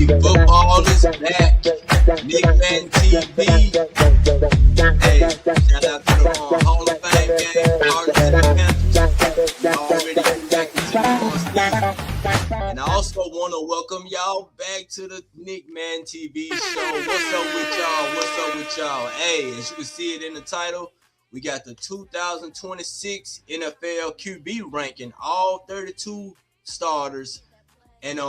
Football is back. Nick Man TV. Hey, shout out to the Hall of Fame game. Cards and the Panthers. Already back into the Steve. And I also want to welcome y'all back to the Nick Man TV show. What's up with y'all? What's up with y'all? Hey, as you can see it in the title, we got the 2026 NFL QB ranking, all 32 starters. And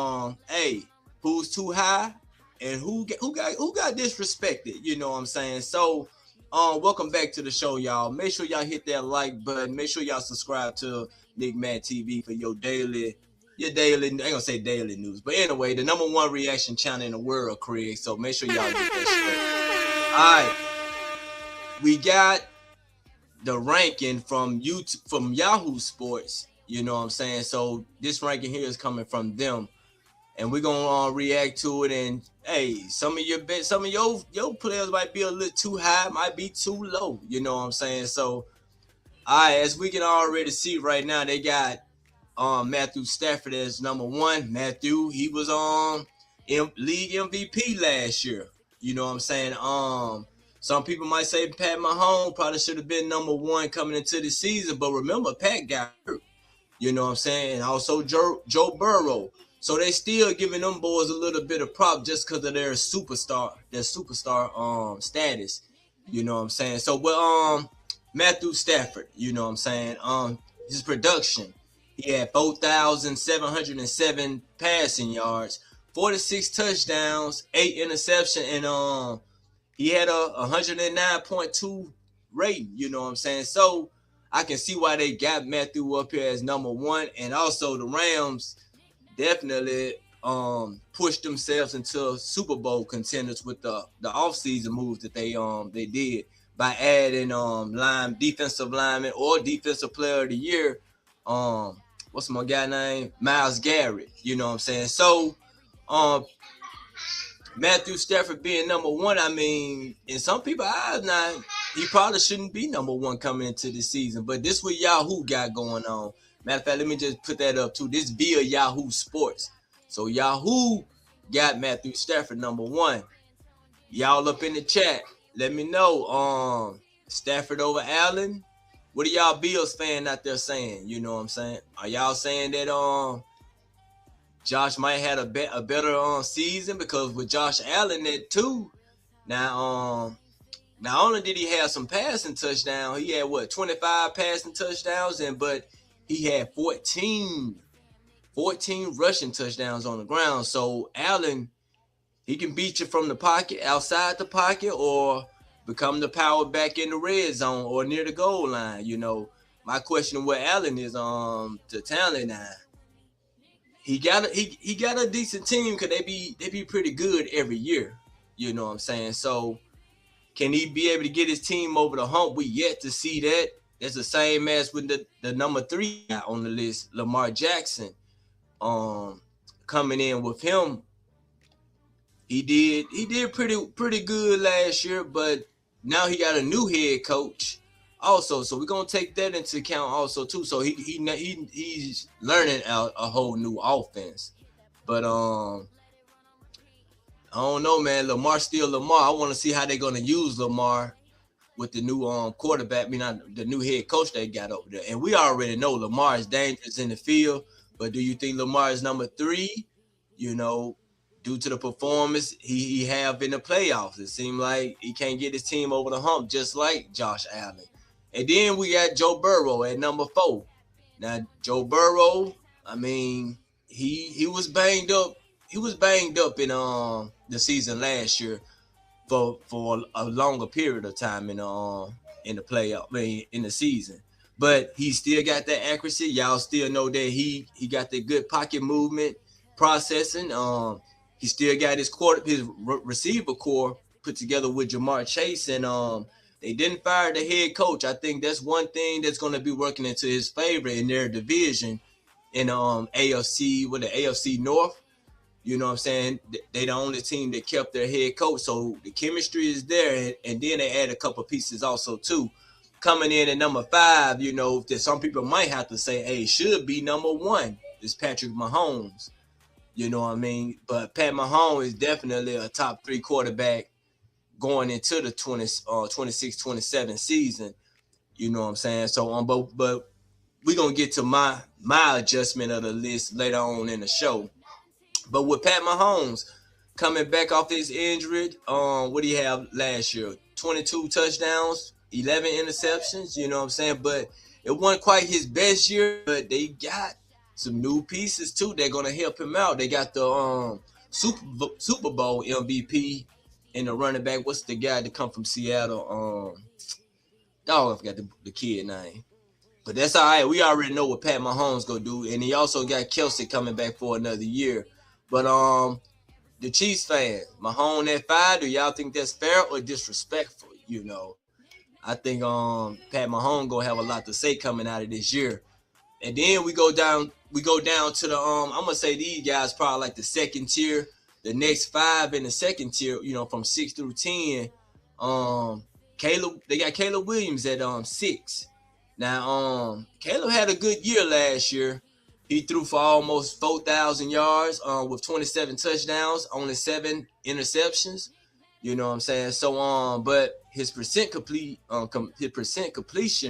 hey, who's too high and who got disrespected? You know what I'm saying? So, welcome back to the show, y'all. Make sure y'all hit that like button. Make sure y'all subscribe to Nick Man TV for your daily. I ain't gonna say daily news, but anyway, the number one reaction channel in the world, Craig. So make sure y'all get that straight. All right, we got the ranking from YouTube, from Yahoo Sports. You know what I'm saying? So this ranking here is coming from them, and we're gonna react to it. And hey, some of your players might be a little too high, might be too low. You know what I'm saying? So, all right, as we can already see right now, they got Matthew Stafford as number one. Matthew, he was league MVP last year. You know what I'm saying? Some people might say Pat Mahomes probably should have been number one coming into the season, but remember, Pat got hurt. You know what I'm saying? And also Joe Burrow. So they still giving them boys a little bit of prop just because of their superstar status. You know what I'm saying? So with Matthew Stafford, you know what I'm saying? His production. He had 4,707 passing yards, 46 touchdowns, 8 interceptions, and he had a 109.2 rating. You know what I'm saying? So I can see why they got Matthew up here as number one, and also the Rams definitely pushed themselves into Super Bowl contenders with the offseason moves that they did by adding defensive lineman or defensive player of the year. What's my guy name? Myles Garrett. You know what I'm saying? So Matthew Stafford being number one, I mean, in some people's eyes now, he probably shouldn't be number one coming into the season. But this what Yahoo got going on. Matter of fact, let me just put that up too. This via Yahoo Sports. So Yahoo got Matthew Stafford number one. Y'all up in the chat, let me know. Stafford over Allen. What are y'all Bills fan out there saying? You know what I'm saying? Are y'all saying that Josh might have a better season? Because with Josh Allen at 2, now not only did he have some passing touchdowns, he had 25 passing touchdowns, but he had 14 rushing touchdowns on the ground. So Allen, he can beat you from the pocket, outside the pocket, or become the power back in the red zone or near the goal line. You know, my question with Allen is the talent now. He got a decent team because they be pretty good every year. You know what I'm saying? So can he be able to get his team over the hump? We yet to see that. That's the same as with the number 3 on the list, Lamar Jackson. Coming in with him, he did pretty good last year, but now he got a new head coach also, so we're gonna take that into account also too. So he's learning a whole new offense, but I don't know, man. Lamar's still Lamar. I want to see how they're gonna use Lamar with the new quarterback, the new head coach they got over there. And we already know Lamar is dangerous in the field, but do you think Lamar is number 3? You know, due to the performance he have in the playoffs, it seemed like he can't get his team over the hump, just like Josh Allen. And then we got Joe Burrow at number 4. Now, Joe Burrow, I mean, he was banged up. He was banged up in the season last year for a longer period of time in the playoff, in the season. But he still got that accuracy. Y'all still know that he got the good pocket movement, processing. He still got his receiver core put together with Jamar Chase, and they didn't fire the head coach. I think that's one thing that's going to be working into his favor in their division in AFC with the AFC North. You know what I'm saying? They the only team that kept their head coach, so the chemistry is there, and then they add a couple pieces also too. Coming in at number 5, you know, that some people might have to say, hey, should be number 1 is Patrick Mahomes. You know what I mean? But Pat Mahomes is definitely a top 3 quarterback going into the 26-27 season. You know what I'm saying? So but we're gonna get to my adjustment of the list later on in the show. But with Pat Mahomes coming back off his injury, what did he have last year? 22 touchdowns, 11 interceptions. You know what I'm saying? But it wasn't quite his best year. But they got some new pieces too. They're gonna help him out. They got the Super Bowl MVP and the running back. What's the guy that come from Seattle? I forgot the kid name. But that's all right. We already know what Pat Mahomes gonna do, and he also got Kelsey coming back for another year. But the Chiefs fans, Mahomes at 5. Do y'all think that's fair or disrespectful? You know, I think Pat Mahomes gonna have a lot to say coming out of this year. And then we go down to the I'm gonna say these guys probably like the second tier. The next 5 in the second tier, you know, from 6 through 10. They got Caleb Williams at 6. Now, Caleb had a good year last year. He threw for almost 4,000 yards with 27 touchdowns, only 7 interceptions. You know what I'm saying? So, but his percent completion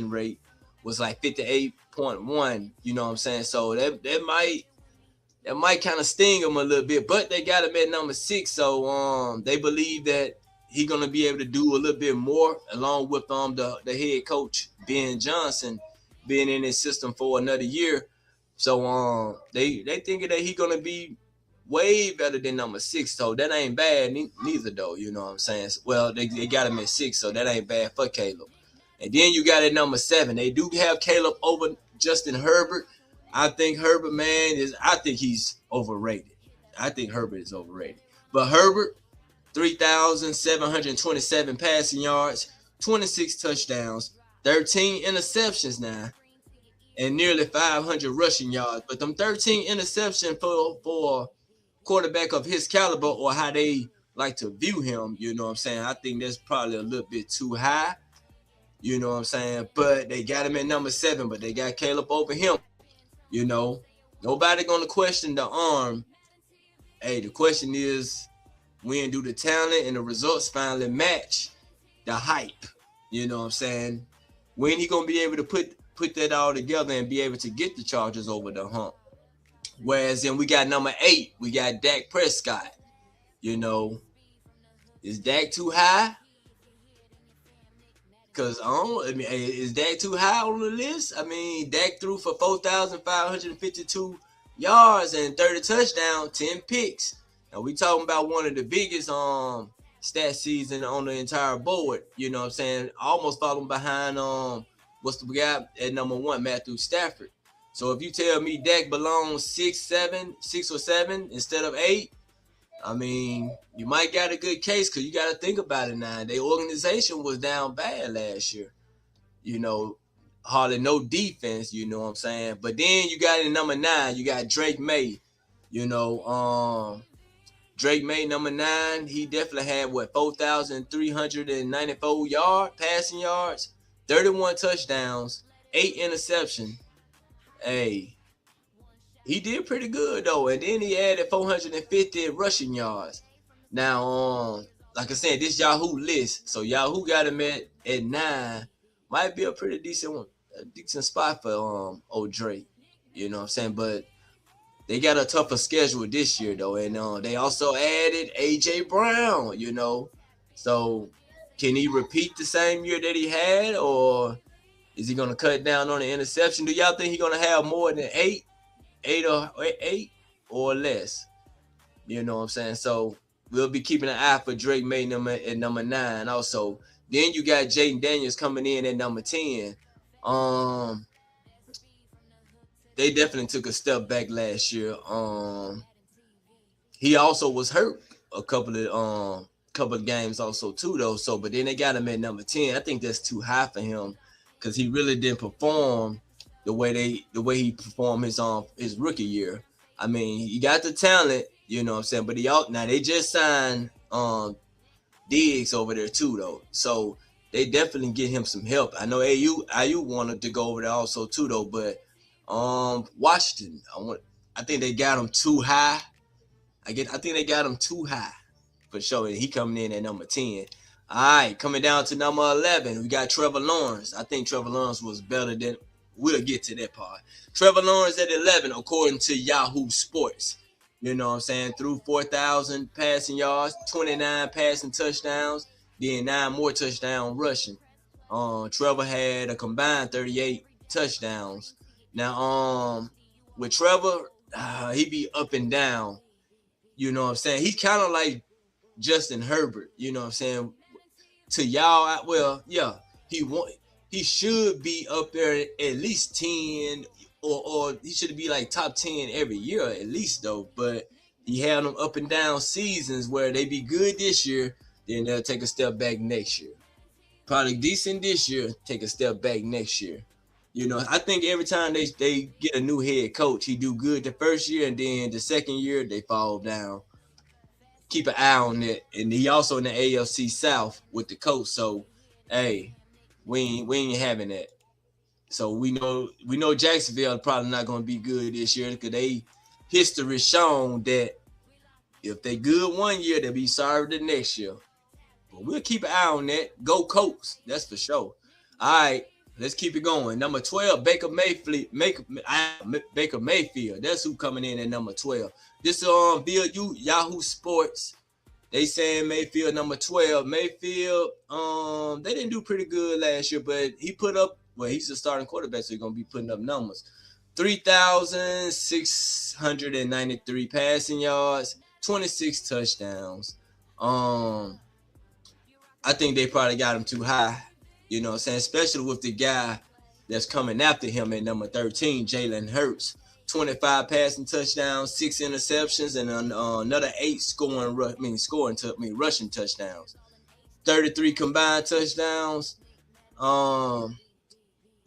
rate was like 58.1. You know what I'm saying? So that might kind of sting him a little bit. But they got him at number 6, so they believe that he's gonna be able to do a little bit more, along with the head coach Ben Johnson being in his system for another year. So they thinking that he's gonna be way better than number 6. So that ain't bad neither though. You know what I'm saying? Well, they got him at 6, so that ain't bad for Caleb. And then you got at number 7. They do have Caleb over Justin Herbert. I think Herbert, man, I think he's overrated. I think Herbert is overrated. But Herbert, 3,727 passing yards, 26 touchdowns, 13 interceptions now, and nearly 500 rushing yards. But them 13 interceptions for a quarterback of his caliber, or how they like to view him, you know what I'm saying? I think that's probably a little bit too high. You know what I'm saying? But they got him at number 7, but they got Caleb over him. You know, nobody gonna question the arm. Hey, the question is, when do the talent and the results finally match the hype? You know what I'm saying? When he gonna be able to put that all together and be able to get the Chargers over the hump? Whereas then we got number 8, we got Dak Prescott. You know, is Dak too high? Because is Dak too high on the list? I mean, Dak threw for 4,552 yards and 30 touchdowns, 10 picks. Now we talking about one of the biggest stat season on the entire board. You know what I'm saying? Almost following behind what's the guy at number 1, Matthew Stafford. So if you tell me Dak belongs 6 or 7 instead of 8, I mean, you might got a good case, because you got to think about it now. Their organization was down bad last year. You know, hardly no defense, you know what I'm saying? But then you got in number 9, you got Drake May. You know, Drake May, number 9, he definitely had, 4,394 passing yards, 31 touchdowns, 8 interceptions. Hey, he did pretty good though, and then he added 450 rushing yards. Now, like I said, this Yahoo list, so Yahoo got him at 9. Might be a pretty decent spot for old Drake. You know what I'm saying? But they got a tougher schedule this year though, and they also added AJ Brown. You know, so can he repeat the same year that he had, or is he gonna cut down on the interception? Do y'all think he's gonna have more than 8 or less? You know what I'm saying? So we'll be keeping an eye for Drake May at number 9 also. Then you got Jaden Daniels coming in at number 10. They definitely took a step back last year. He also was hurt a couple of games also too though. So but then they got him at number 10. I think that's too high for him, because he really didn't perform the way he performed his rookie year. I mean, he got the talent, you know what I'm saying, but now they just signed Diggs over there too though. So they definitely get him some help. I know IU wanted to go over there also too though, but Washington, I think they got him too high. I think they got him too high for sure. He coming in at number 10. All right, coming down to number 11, we got Trevor Lawrence. I think Trevor Lawrence was better than. We'll get to that part. Trevor Lawrence at 11, according to Yahoo Sports. You know what I'm saying? Threw 4,000 passing yards, 29 passing touchdowns, then 9 more touchdown rushing. Trevor had a combined 38 touchdowns. Now, with Trevor, he be up and down. You know what I'm saying? He's kind of like Justin Herbert. You know what I'm saying? To y'all, well, yeah, he should be up there at least 10, or he should be like top 10 every year at least though. But he had them up and down seasons where they be good this year, then they'll take a step back next year. Probably decent this year, take a step back next year. You know, I think every time they get a new head coach, he do good the first year, and then the second year they fall down. Keep an eye on that. And he also in the AFC South with the coach. So, hey, we ain't having that. So we know Jacksonville probably not going to be good this year because history shown that if they good one year, they'll be sorry the next year. But we'll keep an eye on that. Go Colts, that's for sure. All right, let's keep it going. Number 12, Baker Mayfield. That's who coming in at number 12. This via Yahoo Sports. They saying Mayfield number 12. Mayfield, they didn't do pretty good last year, but he put up. Well, he's a starting quarterback, so he's gonna be putting up numbers. 3,693 passing yards, 26 touchdowns. I think they probably got him too high. You know what I'm saying? Especially with the guy that's coming after him at number 13, Jalen Hurts. 25 passing touchdowns, 6 interceptions, and another 8 rushing touchdowns. 33 combined touchdowns.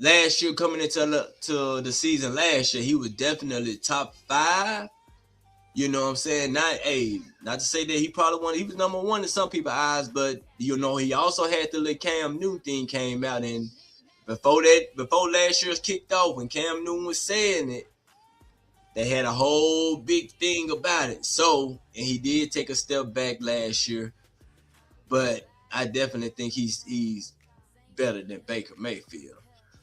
Last year, coming into the season last year, he was definitely top 5. You know what I'm saying? Not to say that he was number 1 in some people's eyes, but you know, he also had the little Cam Newton thing came out, and before last year's kicked off, when Cam Newton was saying it, they had a whole big thing about it. So, and he did take a step back last year, but I definitely think he's better than Baker Mayfield.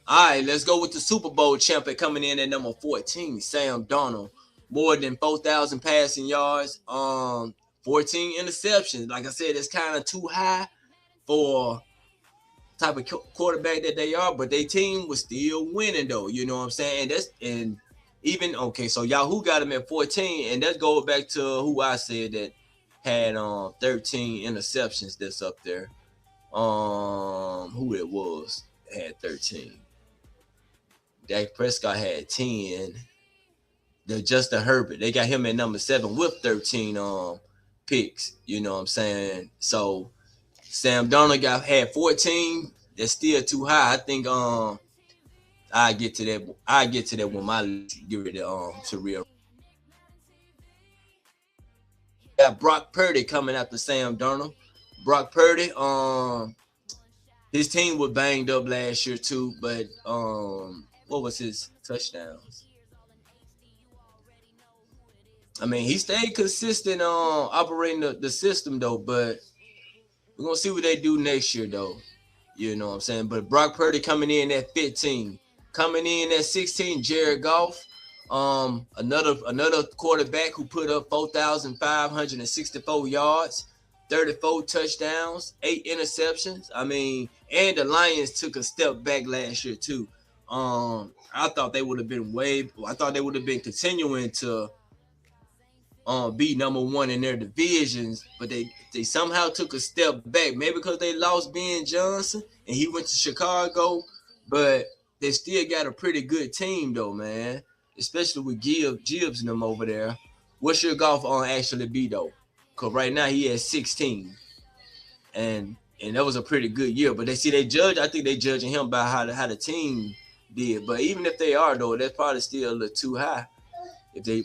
All right, let's go with the Super Bowl champion coming in at number 14, Sam Darnold. More than 4,000 passing yards, 14 interceptions. Like I said, it's kind of too high for type of quarterback that they are, but their team was still winning though. You know what I'm saying? So Yahoo got him at 14, and that goes back to who I said that had 13 interceptions. That's up there. Who it was had 13. Dak Prescott had 10. The Justin Herbert, they got him at number 7 with 13 picks. You know what I'm saying? So Sam Darnold had 14. That's still too high. I think I get to that when my list give it to real. Got Brock Purdy coming after Sam Darnold. Brock Purdy, his team was banged up last year too, but what was his touchdowns? I mean, he stayed consistent operating the system though, but we're gonna see what they do next year though. You know what I'm saying? But Brock Purdy coming in at 15. Coming in at 16, Jared Goff. Another quarterback who put up 4,564 yards, 34 touchdowns, 8 interceptions. I mean, and the Lions took a step back last year too. I thought they would have been continuing to be number 1 in their divisions, but they somehow took a step back. Maybe because they lost Ben Johnson and he went to Chicago, but they still got a pretty good team though, man. Especially with Gibbs and them over there. What's your Goff on actually be though? Because right now he has 16, and that was a pretty good year. But I think they judging him by how the team did. But even if they are though, that's probably still a little too high.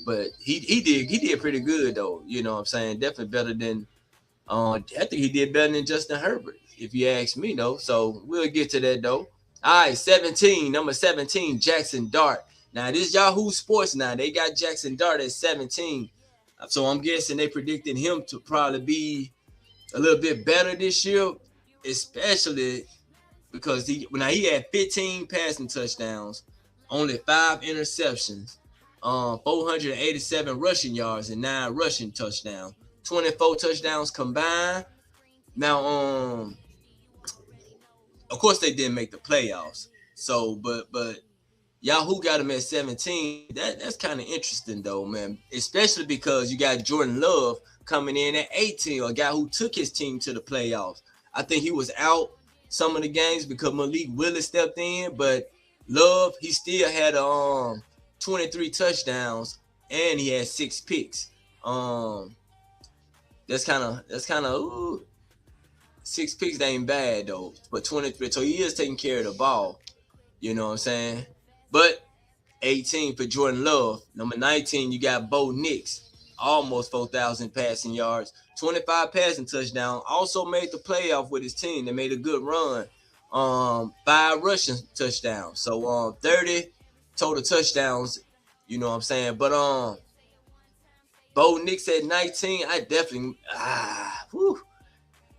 But he did pretty good though. You know what I'm saying? Definitely better than I think he did better than Justin Herbert, if you ask me though. So we'll get to that though. All right, number 17, Jackson Dart. Now this Yahoo Sports now, they got Jackson Dart at 17. So I'm guessing they predicted him to probably be a little bit better this year, especially because he had 15 passing touchdowns, only 5 interceptions, 487 rushing yards, and 9 rushing touchdowns, 24 touchdowns combined. Now, of course, they didn't make the playoffs. So, but Yahoo got him at 17. That's kind of interesting though, man. Especially because you got Jordan Love coming in at 18, a guy who took his team to the playoffs. I think he was out some of the games because Malik Willis stepped in, but Love, he still had 23 touchdowns and he had 6 picks. That's kind of 6 picks. That ain't bad though. But 23, so he is taking care of the ball. You know what I'm saying? But 18 for Jordan Love. Number 19, you got Bo Nix, almost 4,000 passing yards, 25 passing touchdowns. Also made the playoff with his team. They made a good run. 5 rushing touchdowns. So 30 total touchdowns. You know what I'm saying? But Bo Nix at 19, I definitely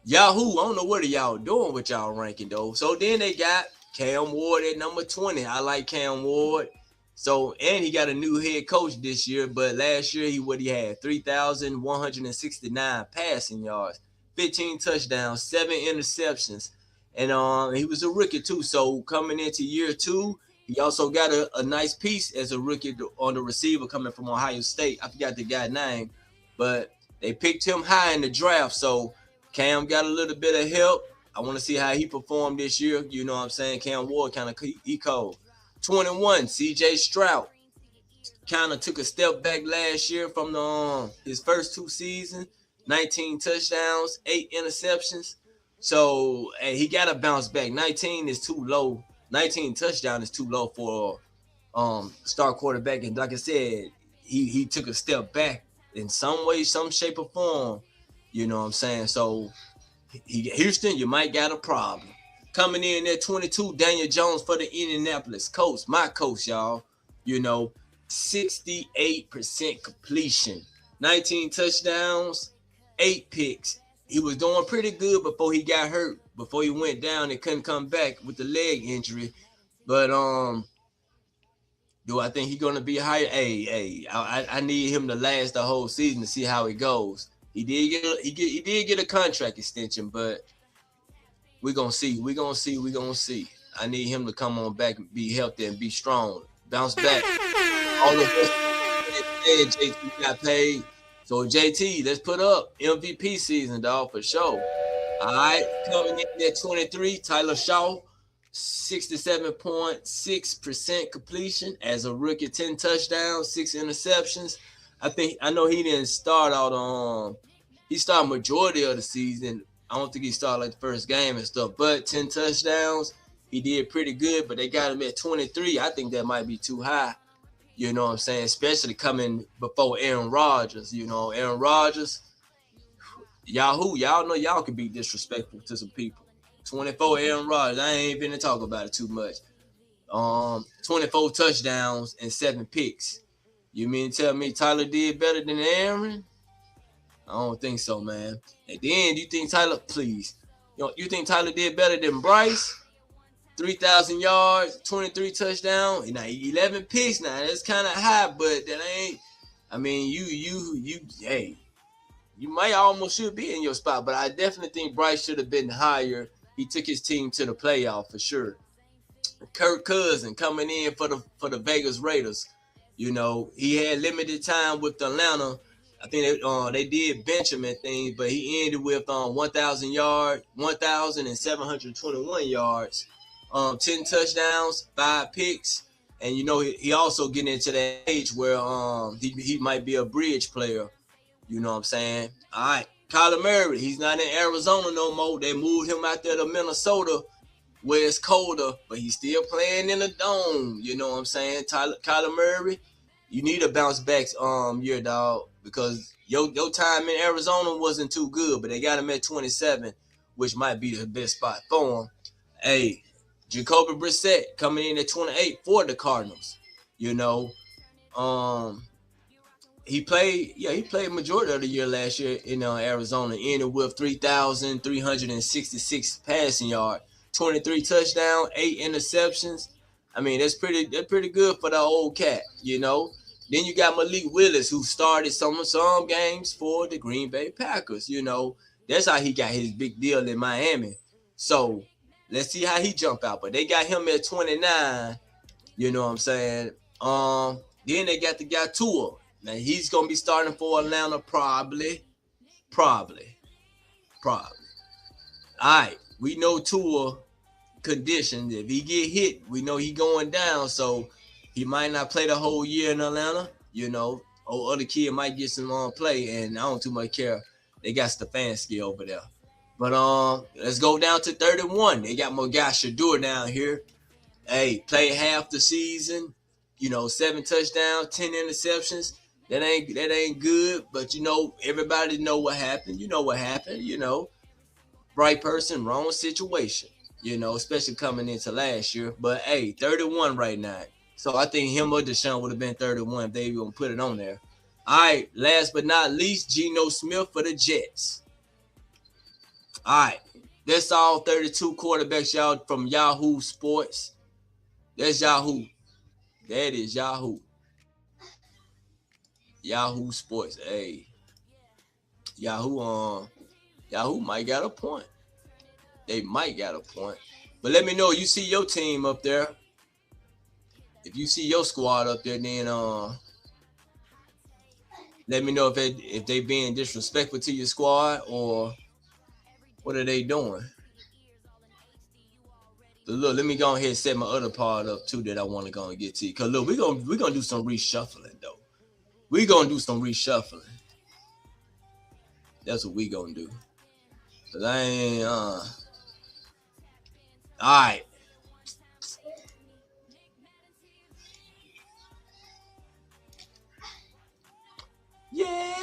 Yahoo. I don't know what are y'all doing with y'all ranking though. So then they got Cam Ward at number 20. I like Cam Ward. So, and he got a new head coach this year, but last year he had 3,169 passing yards, 15 touchdowns, 7 interceptions, and he was a rookie too. So coming into year 2, he also got a nice piece as a rookie on the receiver coming from Ohio State. I forgot the guy's name, but they picked him high in the draft. So Cam got a little bit of help. I want to see how he performed this year. You know what I'm saying? Cam Ward kind of cold. 21, C.J. Stroud kind of took a step back last year from his first 2 seasons. 19 touchdowns, 8 interceptions. So he got to bounce back. 19 is too low. 19 touchdowns is too low for star quarterback. And like I said, he took a step back in some way, some shape or form. You know what I'm saying? So Houston, you might got a problem. Coming in at 22, Daniel Jones for the Indianapolis Colts. My Colts, y'all. 68% completion. 19 touchdowns, 8 picks. He was doing pretty good before he got hurt. Before he went down and couldn't come back with the leg injury. But do I think he's gonna be higher? I need him to last the whole season to see how it goes. He did get a contract extension, but we're gonna see. I need him to come on back and be healthy and be strong. Bounce back. All of us JT got paid. So JT, let's put up MVP season, dog, for sure. All right, coming in at 23, Tyler Shaw, 67.6% completion as a rookie, 10 touchdowns, 6 interceptions. I know he didn't start out he started majority of the season. I don't think he started like the first game and stuff, but 10 touchdowns, he did pretty good, but they got him at 23. I think that might be too high. You know what I'm saying? Especially coming before Aaron Rodgers. Aaron Rodgers, y'all know y'all can be disrespectful to some people. 24 Aaron Rodgers, I ain't been to talk about it too much. 24 touchdowns and 7 picks. You mean to tell me Tyler did better than Aaron? I don't think so, man. And then you think Tyler, please, you think Tyler did better than Bryce? 3,000 yards, 23 touchdowns, 11 picks. Now that's kind of high, but that ain't. I mean, you might almost should be in your spot, but I definitely think Bryce should have been higher. He took his team to the playoff for sure. Kirk Cousins coming in for the Vegas Raiders. He had limited time with Atlanta. I think they did bench him and things, but he ended with 1,000 yards, 1,721 yards, 10 touchdowns, 5 picks, and he also getting into that age where he might be a bridge player. You know what I'm saying? All right, Kyler Murray, he's not in Arizona no more. They moved him out there to Minnesota, where it's colder, but he's still playing in the dome. You know what I'm saying? Kyler Murray, you need a bounce back year, dog, because your time in Arizona wasn't too good, but they got him at 27, which might be the best spot for him. Hey, Jacoby Brissett coming in at 28 for the Cardinals. he played majority of the year last year in Arizona, ended with 3,366 passing yard, 23 touchdowns, 8 interceptions. I mean, that's pretty good for the old cat, you know. Then you got Malik Willis, who started some games for the Green Bay Packers. You know, that's how he got his big deal in Miami. So let's see how he jump out. But they got him at 29. You know what I'm saying? Then they got the guy Tua. Now he's gonna be starting for Atlanta probably. All right, we know Tua condition. If he get hit, we know he going down. So he might not play the whole year in Atlanta. You know, or other kid might get some play, and I don't too much care. They got Stefanski over there. But let's go down to 31. They got my guy Shedeur down here. Hey, played half the season. You know, 7 touchdowns, 10 interceptions. That ain't good. But you know, everybody know what happened. You know what happened. You know, right person, wrong situation. You know, especially coming into last year. But hey, 31 right now. So I think him or Deshaun would have been 31 if they were gonna put it on there. All right, last but not least, Geno Smith for the Jets. All right, that's all 32 quarterbacks, y'all, from Yahoo Sports. That's Yahoo. That is Yahoo. Yahoo Sports. Hey, Yahoo might got a point. They might got a point. But let me know, you see your team up there. If you see your squad up there, then let me know if they being disrespectful to your squad or what are they doing. But look, let me go ahead and set my other part up too that I want to go and get to. Cause look, we're gonna do some reshuffling though. We're gonna do some reshuffling. That's what we gonna do. Cause I ain't all right. Yeah.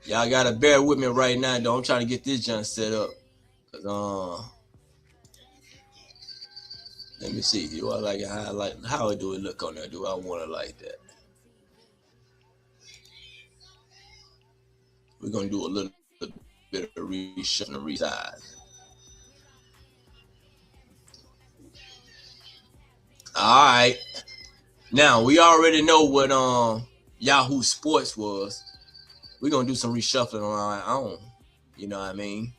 Y'all gotta bear with me right now, though. I'm trying to get this junk set up. Cause let me see. Do I like it? How do it look on there? Do I want it like that? We're gonna do a little bit of reshuffling and resize. All right. Now we already know what Yahoo Sports was. We're gonna do some reshuffling on our own. You know what I mean?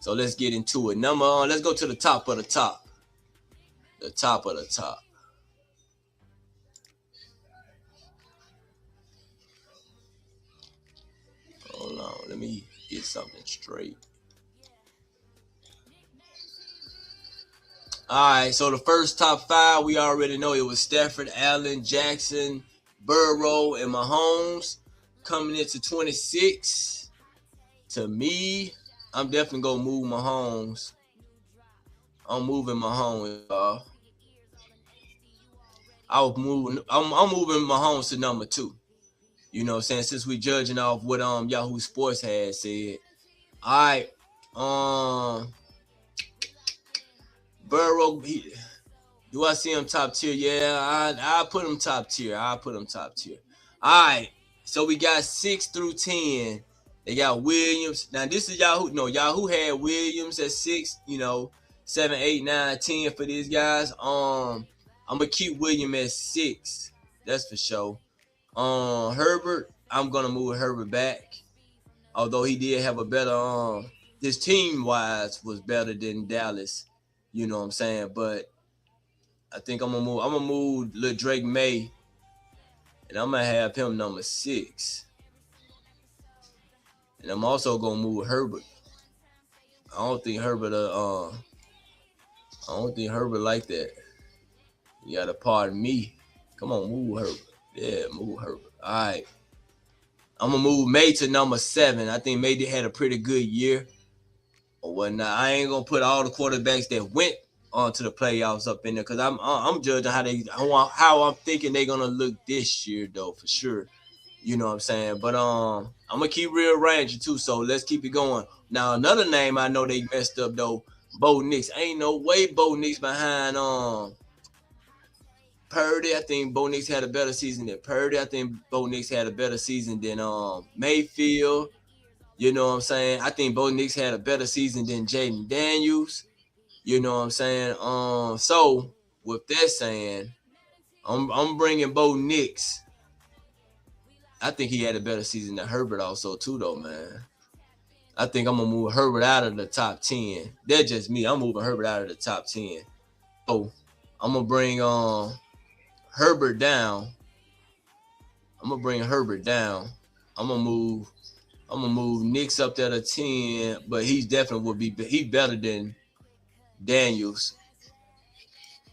So let's get into it. Let's go to the top of the top. The top of the top. Hold on, let me get something straight. All right, so the first top 5, we already know it was Stafford, Allen, Jackson, Burrow, and Mahomes. Coming into 26, to me, I'm definitely gonna move Mahomes. I'm moving Mahomes, y'all. I'm moving Mahomes to number 2. You know what I'm saying? Since we judging off what Yahoo Sports had said. All right. Burrow, do I see him top tier? Yeah, I put him top tier. All right. So we got 6 through 10. They got Williams. Now this is Yahoo. No, Yahoo had Williams at 6. You know, 7, 8, 9, 10 for these guys. I'm gonna keep Williams at 6. That's for sure. Herbert, I'm gonna move Herbert back. Although he did have a better his team wise was better than Dallas. You know what I'm saying? But I think I'm gonna move Lil Drake May. And I'm gonna have him number 6. And I'm also gonna move Herbert. I don't think Herbert like that. You gotta pardon me. Come on, move Herbert. Yeah, move Herbert. All right. I'm gonna move May to number 7. I think May had a pretty good year or whatnot. I ain't gonna put all the quarterbacks that went onto the playoffs up in there because I'm judging how I'm thinking they're gonna look this year though for sure. You know what I'm saying? But I'm gonna keep rearranging too. So let's keep it going. Now another name I know they messed up though, Bo Nix. Ain't no way Bo Nix behind Purdy. I think Bo Nix had a better season than Purdy. I think Bo Nix had a better season than Mayfield. You know what I'm saying? I think Bo Nix had a better season than Jaden Daniels. You know what I'm saying? So with that saying, I'm bringing Bo Nix. I think he had a better season than Herbert also too, though, man. I think I'm gonna move Herbert out of the top 10. That's just me. I'm moving Herbert out of the top 10. So I'm gonna bring Herbert down. I'm gonna bring Herbert down. I'm gonna move Nix up there to 10, but he definitely would be better than Daniels.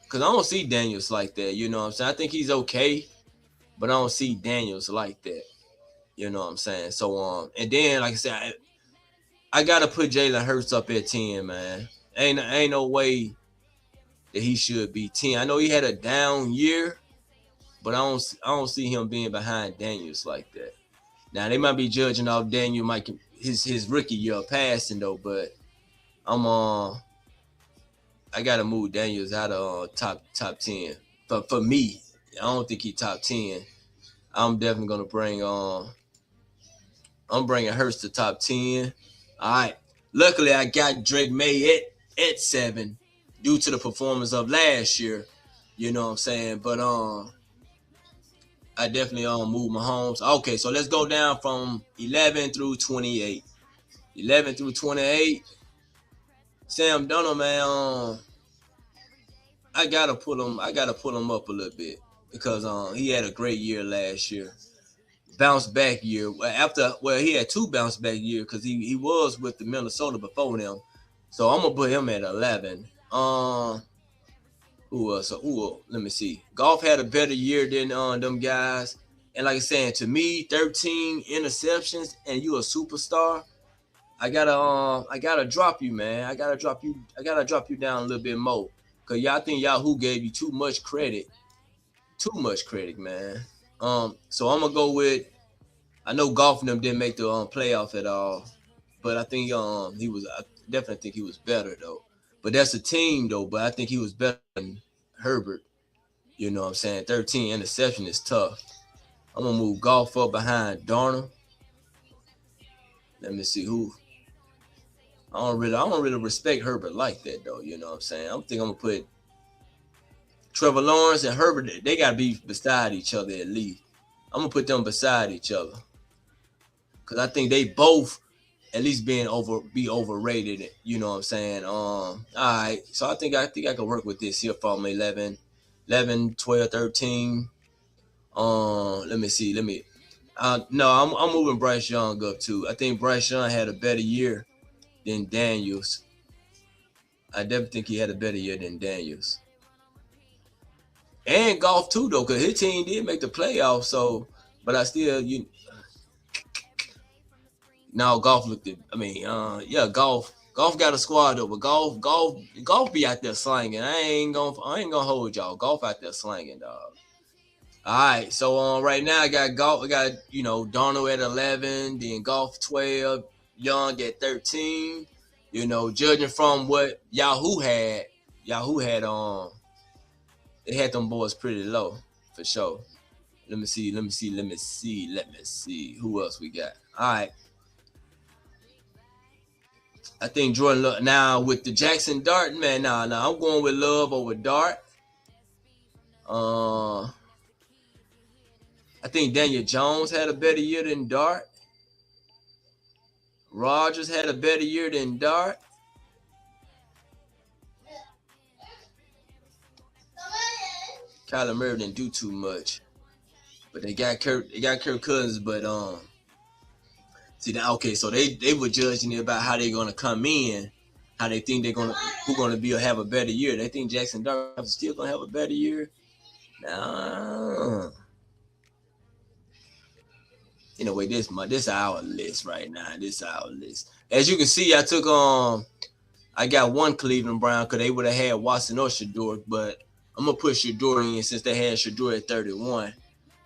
Cause I don't see Daniels like that. You know what I'm saying? I think he's okay, but I don't see Daniels like that. You know what I'm saying? So and then like I said, I gotta put Jalen Hurts up at 10, man. Ain't no way that he should be 10. I know he had a down year, but I don't see him being behind Daniels like that. Now they might be judging off Daniel his rookie year passing though, but I gotta move Daniels out of top 10. But for me, I don't think he top 10. I'm definitely gonna bring I'm bringing Hurts to top 10. All right. Luckily, I got Drake May at 7 due to the performance of last year. You know what I'm saying? But I definitely move Mahomes. Okay, so let's go down from 11 through 28. 11 through 28. Sam Darnold, man, I gotta put him up a little bit because he had a great year last year. Bounce back year. He had 2 bounce back years because he was with the Minnesota before them. So I'm gonna put him at 11. Let me see. Goff had a better year than them guys. And like I said, to me, 13 interceptions and you a superstar. I gotta drop you, man. I gotta drop you down a little bit more. Cause I think Yahoo gave you too much credit. Too much credit, man. So I'm gonna go with. I know Goff and them didn't make the playoff at all, but I think I definitely think he was better though. But that's a team though. But I think he was better than Herbert. You know what I'm saying? 13 interception is tough. I'm gonna move Goff up behind Darnold. Let me see who. I don't really respect Herbert like that though. You know what I'm saying? I'm gonna put Trevor Lawrence and Herbert. They gotta be beside each other at least. I'm gonna put them beside each other because I think they both at least be overrated. You know what I'm saying? All right. So I think I can work with this here from 11, 12, 13. Let me see. No, I'm moving Bryce Young up too. I think Bryce Young had a better year than Daniels. I definitely think he had a better year than Daniels. And Goff too, though, because his team did make the playoffs. So, but I still, Goff looked at. Goff got a squad though, but Goff be out there slanging. I ain't gonna hold y'all. Goff out there slanging, dog. All right, so right now I got Goff. I got Darnold at 11, then Goff 12, Young at 13. Judging from what Yahoo had they had them boys pretty low for sure. Let me see. Who else we got? All right. I think Jordan Love now with the Jackson Dart, man. I'm going with Love over Dart. I think Daniel Jones had a better year than Dart. Rodgers had a better year than Dart. Kyler Murray didn't do too much, but they got Kirk Cousins. But so they were judging it about how they're gonna come in, how they think who's gonna have a better year. They think Jackson Dart is still gonna have a better year. No. Anyway, this our list right now. This our list. As you can see, I took I got one Cleveland Brown because they would have had Watson or Shedeur, but I'm gonna put Shedeur in since they had Shedeur at 31.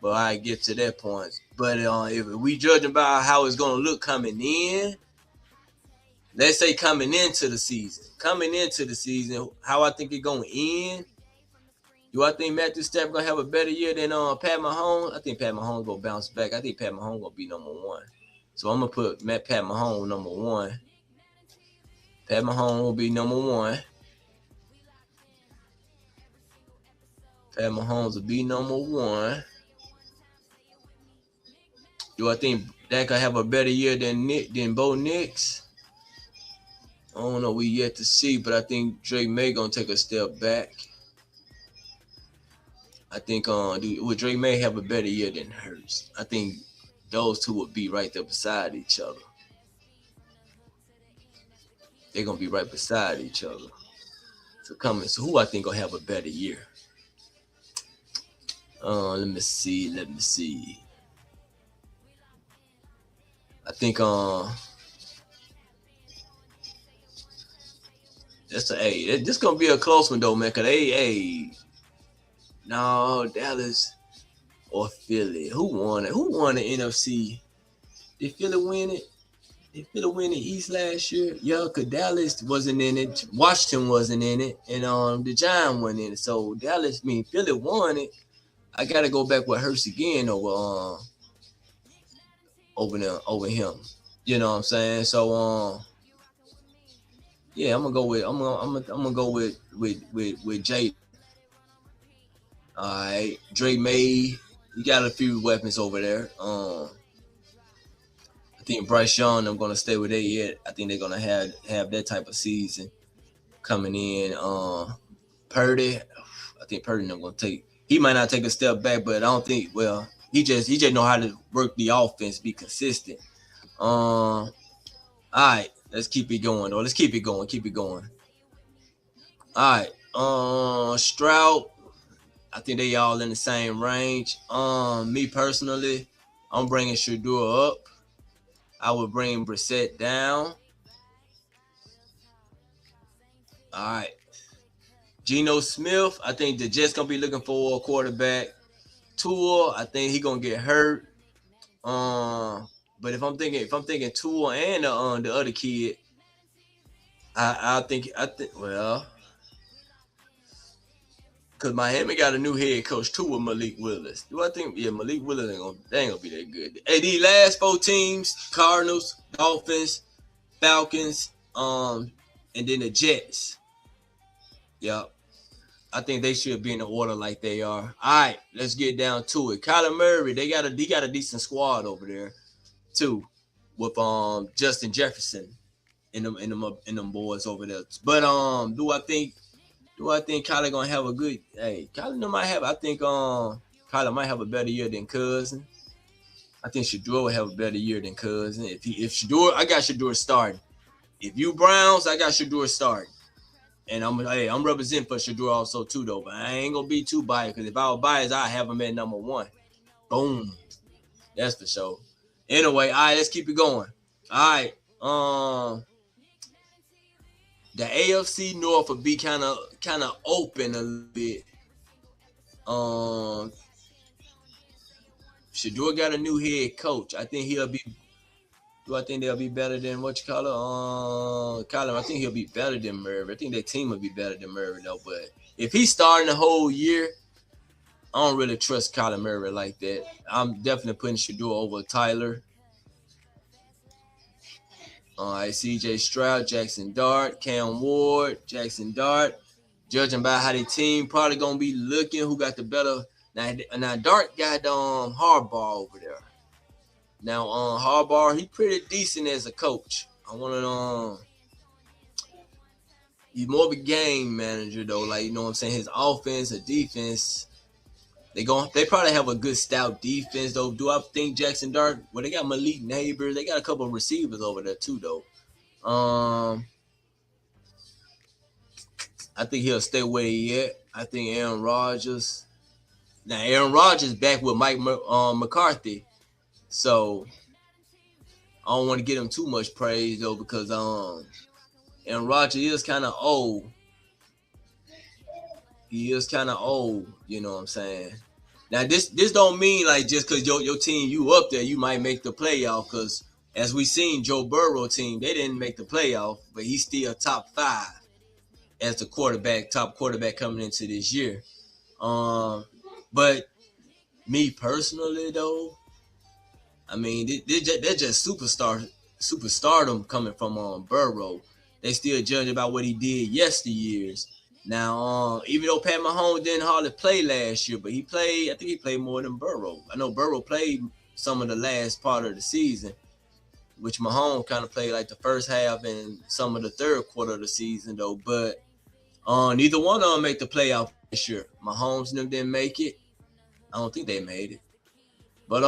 But I get to that point. But if we judging about how it's gonna look coming in, let's say coming into the season, how I think it's gonna end. Do I think Matthew Stafford gonna have a better year than Pat Mahomes? I think Pat Mahomes gonna bounce back. I think Pat Mahomes gonna be number one. So I'm gonna put Pat Mahomes number one. Pat Mahomes will be number one. Pat Mahomes will be number one. Do I think Dak could have a better year than Bo Nix? I don't know. We yet to see, but I think Drake May gonna take a step back. I think would Drake May have a better year than Hurts? I think those two would be right there beside each other. They're gonna be right beside each other. So who I think gonna have a better year? Let me see. I think this gonna be a close one though, man. Cause no, Dallas or Philly. Who won it? Who won the NFC? Did Philly win it? Did Philly win the East last year? Yeah, cause Dallas wasn't in it. Washington wasn't in it, and the Giants wasn't in it. So Philly won it. I gotta go back with Hurts again over him. You know what I'm saying? So yeah, I'm gonna go with Jay. All right, Drake May, he got a few weapons over there. I think Bryce Young, I'm gonna stay with they yet. I think they're gonna have that type of season coming in. Purdy, I think Purdy not gonna take. He might not take a step back, but I don't think. Well, he just know how to work the offense, be consistent. All right, let's keep it going though. Let's keep it going. All right, Stroud. I think they all in the same range. Me personally, I'm bringing Shedeur up. I would bring Brissett down. All right. Geno Smith, I think the Jets gonna be looking for a quarterback. Tua, I think he gonna get hurt. But if I'm thinking Tua and the other kid, I think well. Because Miami got a new head coach too with Malik Willis. Do I think, Malik Willis ain't gonna be that good. Hey, these last four teams, Cardinals, Dolphins, Falcons, and then the Jets. Yep. I think they should be in the order like they are. All right, let's get down to it. Kyler Murray, he got a decent squad over there, too, with Justin Jefferson and them boys over there. But do I think Kyler gonna have a good? Hey, Kyler might have. I think Kyler might have a better year than Cousin. I think Shedeur will have a better year than Cousin. If Shedeur, I got Shedeur starting. If you Browns, I got Shedeur starting. And I'm representing for Shedeur also too though. But I ain't gonna be too biased because if I was biased, I have him at number one. Boom. That's for sure. Anyway, all right, let's keep it going. All right. The AFC North will be kind of open a little bit. Shedeur got a new head coach. I think he'll be. Do I think they'll be better than Kyler? I think he'll be better than Murray. I think their team will be better than Murray though. But if he's starting the whole year, I don't really trust Kyler Murray like that. I'm definitely putting Shedeur over Tyler. All right, C.J. Stroud, Jackson Dart, Cam Ward, Jackson Dart. Judging by how the team probably gonna be looking, who got the better. Now Dart got Harbaugh over there. Now Harbaugh, he pretty decent as a coach. He's more of a game manager though. Like, you know what I'm saying? His offense, or defense. They probably have a good stout defense though. Do I think Jackson Dart? Well, they got Malik Neighbors. They got a couple of receivers over there too though. I think he'll stay where he at. I think Aaron Rodgers. Now Aaron Rodgers back with Mike McCarthy, so I don't want to get him too much praise though because Aaron Rodgers is kind of old. He is kind of old, you know what I'm saying? Now, this don't mean like just because your team, you up there, you might make the playoff. Because as we seen Joe Burrow team, they didn't make the playoff, but he's still top 5 as the top quarterback coming into this year. But me personally though, I mean, they're just superstardom coming from Burrow. They still judge about what he did yesteryears. Now, even though Pat Mahomes didn't hardly play last year, but he played. I think he played more than Burrow. I know Burrow played some of the last part of the season, which Mahomes kind of played like the first half and some of the third quarter of the season though. But neither one of them make the playoff this year. Mahomes and them didn't make it. I don't think they made it. But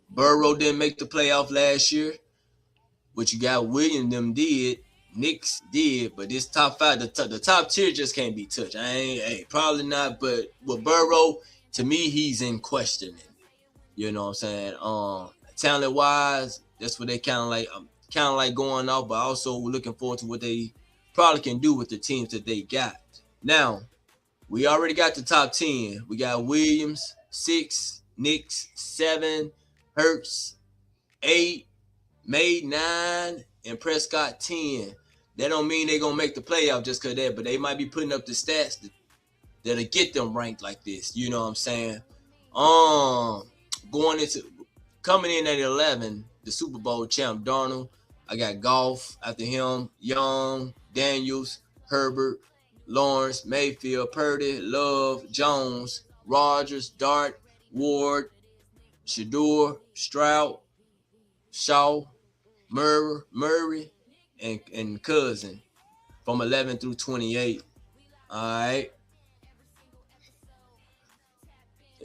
Burrow didn't make the playoff last year, which you got Williams them did. Knicks did, but this top five, the top tier just can't be touched. Probably not. But with Burrow, to me, he's in questioning. You know what I'm saying? Talent wise, that's what they kind of like going off, but also we're looking forward to what they probably can do with the teams that they got. Now, we already got the top 10. We got Williams 6, Knicks 7, Hurts 8, May 9, and Prescott 10. That don't mean they're gonna make the playoff just because that, but they might be putting up the stats that'll get them ranked like this. You know what I'm saying? Coming in at 11, the Super Bowl champ Darnold. I got Goff after him, Young, Daniels, Herbert, Lawrence, Mayfield, Purdy, Love, Jones, Rodgers, Dart, Ward, Shador, Stroud, Shaw, Murray, and Cousin from 11 through 28. All right.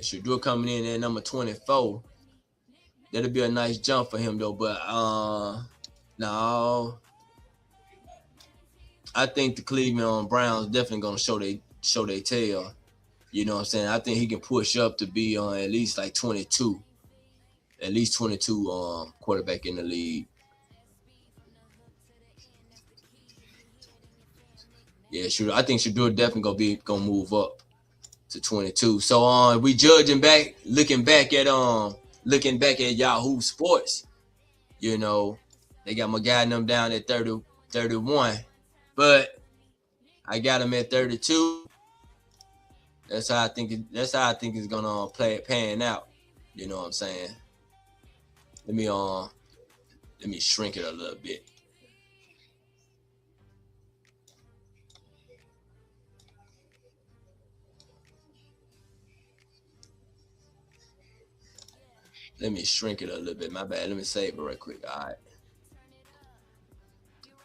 Shador coming in at number 24. That'll be a nice jump for him though, but no. I think the Cleveland Browns definitely gonna show their tail. You know what I'm saying? I think he can push up to be on at least like 22. At least 22 quarterback in the league. Yeah, sure. I think Shador definitely gonna move up to 22. So we looking back at Yahoo Sports. You know, they got my guy and them down at 31. But I got him at 32. That's how I think it's gonna pan out. You know what I'm saying? Let me shrink it a little bit. Let me shrink it a little bit. My bad. Let me save it real quick. All right.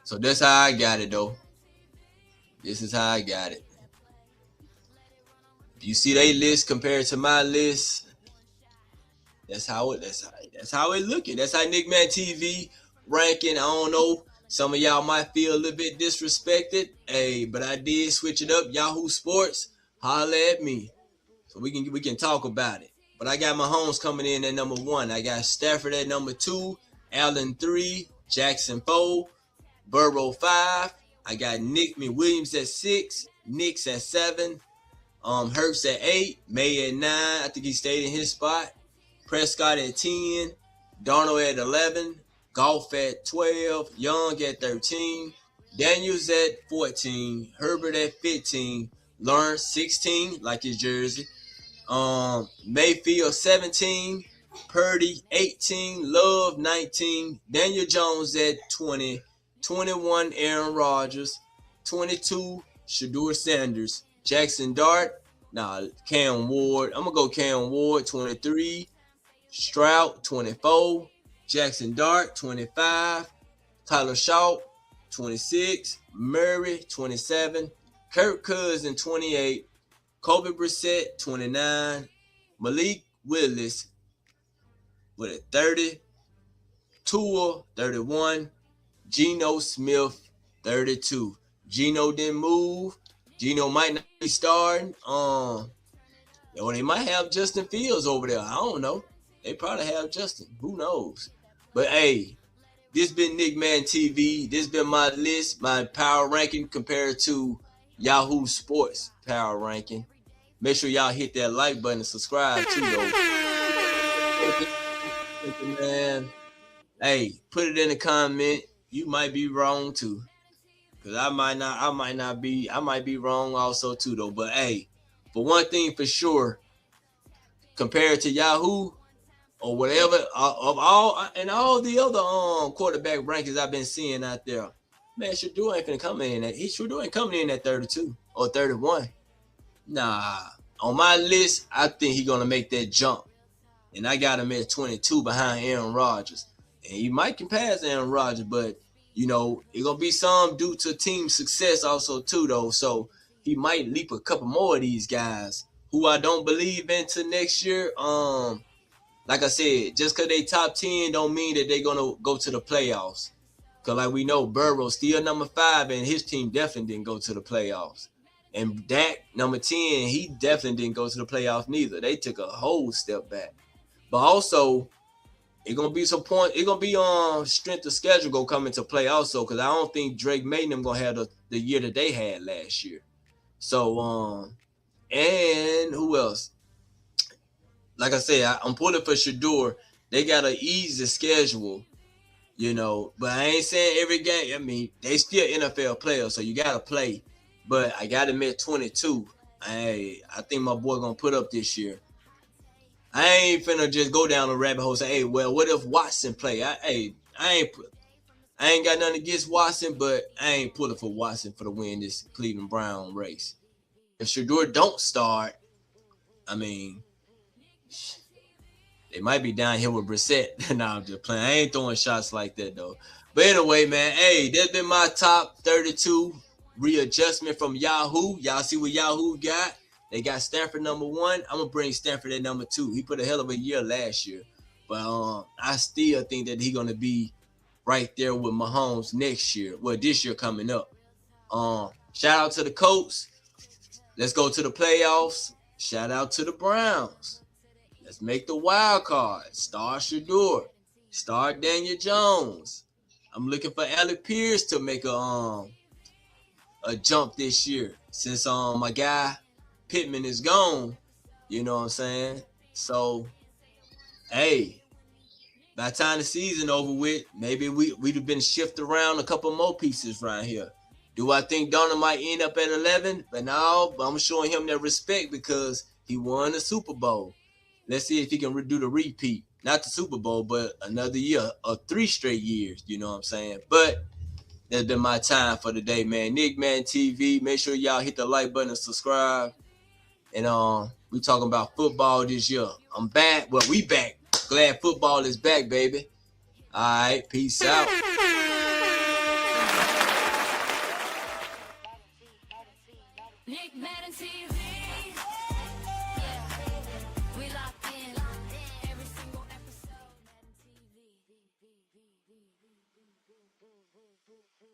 So that's how I got it, though. This is how I got it. If you see their list compared to my list, that's how it looking. That's how Nickman TV ranking. I don't know. Some of y'all might feel a little bit disrespected. Hey, but I did switch it up. Yahoo Sports, holla at me. So we can talk about it. But I got Mahomes coming in at number 1. I got Stafford at number 2, Allen 3, Jackson 4, Burrow 5. I got Williams at 6, Knicks at 7, Hurts at 8, May at 9. I think he stayed in his spot. Prescott at 10, Darnold at 11, Goff at 12, Young at 13, Daniels at 14, Herbert at 15, Lawrence 16, like his jersey. Mayfield 17, Purdy 18, Love 19, Daniel Jones at 20, 21 Aaron Rodgers, 22 Shador Sanders, Jackson Dart, Cam Ward. I'm gonna go Cam Ward 23, Stroud 24, Jackson Dart 25, Tyler Shaw 26, Murray 27, Kirk Cousins 28, Kobe Brissett, 29. Malik Willis with a 30. Tua, 31. Geno Smith, 32. Geno didn't move. Geno might not be starting. They might have Justin Fields over there. I don't know. They probably have Justin. Who knows? But hey, this been Nickman TV. This been my list, my power ranking compared to Yahoo Sports power ranking. Make sure y'all hit that like button and subscribe too, though. Man, hey, put it in the comment. You might be wrong too, cause I might be wrong also too, though. But hey, But one thing for sure, compared to Yahoo or whatever, of all and all the other quarterback rankings I've been seeing out there, man, Shedeur ain't finna come in at Shedeur ain't coming in at 32 or 31. Nah, on my list, I think he's gonna make that jump, and I got him at 22 behind Aaron Rodgers, and he might can pass Aaron Rodgers, but you know it's gonna be some due to team success also too though. So he might leap a couple more of these guys who I don't believe into next year. Like I said, just because they top 10 don't mean that they're gonna go to the playoffs. Cause like we know, Burrow's still number 5, and his team definitely didn't go to the playoffs. And Dak, number 10, he definitely didn't go to the playoffs neither. They took a whole step back. But also, it's gonna be some point. It's gonna be strength of schedule gonna come into play also, because I don't think Drake May them gonna have the year that they had last year. So and who else? Like I said, I'm pulling for Shedeur. They got an easy schedule, you know. But I ain't saying every game. I mean, they still NFL players, so you gotta play. But I got him at 22. I think my boy gonna put up this year. I ain't finna just go down the rabbit hole and say, hey, well, what if Watson play? I ain't got nothing against Watson, but I ain't pulling for Watson for the win this Cleveland Brown race. If Shedeur don't start, I mean, they might be down here with Brissett. Nah, I'm just playing. I ain't throwing shots like that, though. But anyway, man, hey, that's been my top 32 readjustment from Yahoo. Y'all see what Yahoo got? They got Stanford number 1. I'm going to bring Stanford at number 2. He put a hell of a year last year. But I still think that he's going to be right there with Mahomes next year. Well, this year coming up. Shout out to the Colts. Let's go to the playoffs. Shout out to the Browns. Let's make the wild card. Start Shedeur. Start Daniel Jones. I'm looking for Alec Pierce to make a jump this year. Since my guy Pittman is gone, you know what I'm saying? So, hey, by the time the season over with, maybe we'd have been shifted around a couple more pieces right here. Do I think Donald might end up at 11? But no, I'm showing him that respect because he won the Super Bowl. Let's see if he can do the repeat. Not the Super Bowl, but another year or 3 straight years, you know what I'm saying? But that's been my time for today, man. Nickman TV. Make sure y'all hit the like button and subscribe. And we talking about football this year. I'm back. Well, we back. Glad football is back, baby. All right. Peace out. Nick Madden TV.